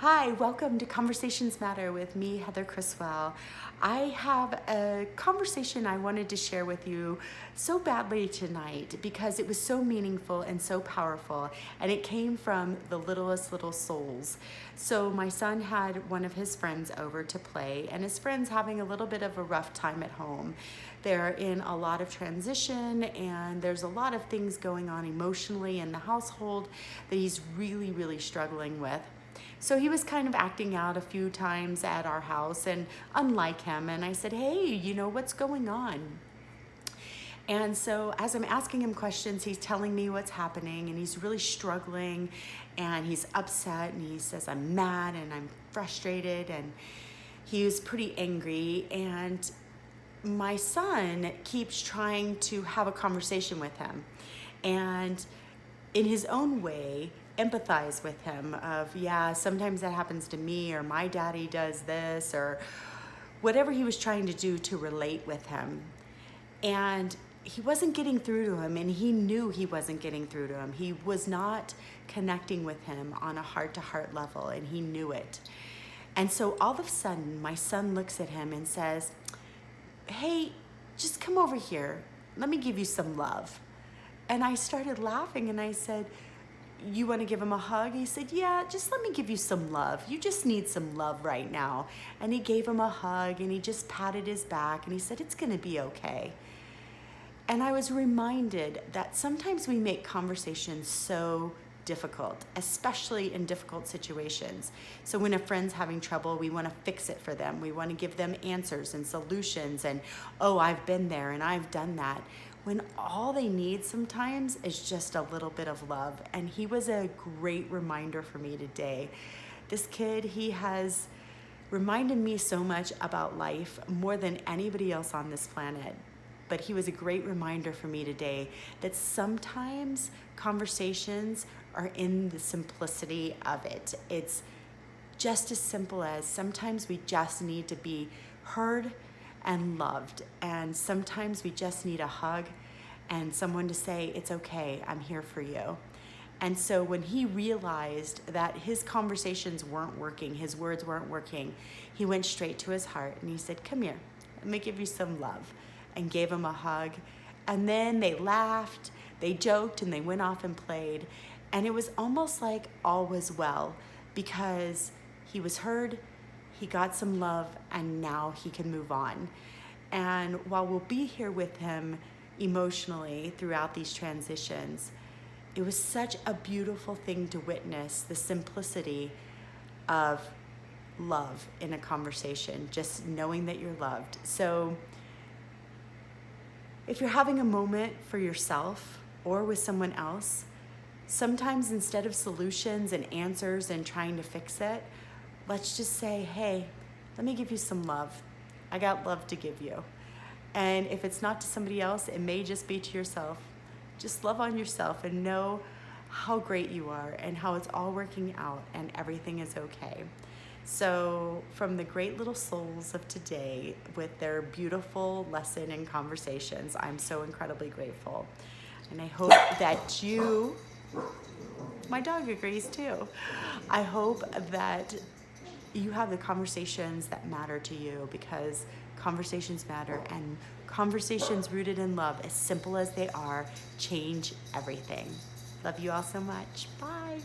Hi, welcome to Conversations Matter with me, Heather Criswell. I have a conversation I wanted to share with you so badly tonight because it was so meaningful and so powerful, and it came from the littlest little souls. So my son had one of his friends over to play, and his friend's having a little bit of a rough time at home. They're in a lot of transition, and there's a lot of things going on emotionally in the household that he's really struggling with. So he was kind of acting out a few times at our house and unlike him. And I said, hey, what's going on? And so as I'm asking him questions, he's telling me what's happening, and he's really struggling, and he's upset, and he says, I'm mad and I'm frustrated, and he was pretty angry. And my son keeps trying to have a conversation with him, and in his own way, empathize with him of, yeah, sometimes that happens to me, or my daddy does this, or whatever he was trying to do to relate with him. And he wasn't getting through to him, and he knew he wasn't getting through to him. He was not connecting with him on a heart-to-heart level, and he knew it. And so all of a sudden, my son looks at him and says, hey, just come over here. Let me give you some love. And I started laughing, and I said, you want to give him a hug? He said, yeah, just let me give you some love. You just need some love right now. And he gave him a hug, and he just patted his back, and he said, it's going to be okay. And I was reminded that sometimes we make conversations so difficult, especially in difficult situations. So when a friend's having trouble, we want to fix it for them. We want to give them answers and solutions, and, oh, I've been there and I've done that, when all they need sometimes is just a little bit of love. And he was a great reminder for me today. This kid, he has reminded me so much about life, more than anybody else on this planet. But he was a great reminder for me today that sometimes conversations are in the simplicity of it. It's just as simple as sometimes we just need to be heard and loved, and sometimes we just need a hug and someone to say, it's okay, I'm here for you. And so when he realized that his conversations weren't working, his words weren't working, he went straight to his heart and he said, come here, let me give you some love, and gave him a hug. And then they laughed, they joked, and they went off and played. And it was almost like all was well, because he was heard, he got some love, and now he can move on. And while we'll be here with him emotionally throughout these transitions, it was such a beautiful thing to witness, the simplicity of love in a conversation, just knowing that you're loved. So if you're having a moment for yourself or with someone else, sometimes instead of solutions and answers and trying to fix it, let's just say, hey, let me give you some love. I got love to give you. And if it's not to somebody else, it may just be to yourself. Just love on yourself and know how great you are and how it's all working out and everything is okay. So from the great little souls of today with their beautiful lesson and conversations, I'm so incredibly grateful. And I hope that you, my dog agrees too. I hope that you have the conversations that matter to you, because conversations matter, and conversations rooted in love, as simple as they are, change everything. Love you all so much. Bye.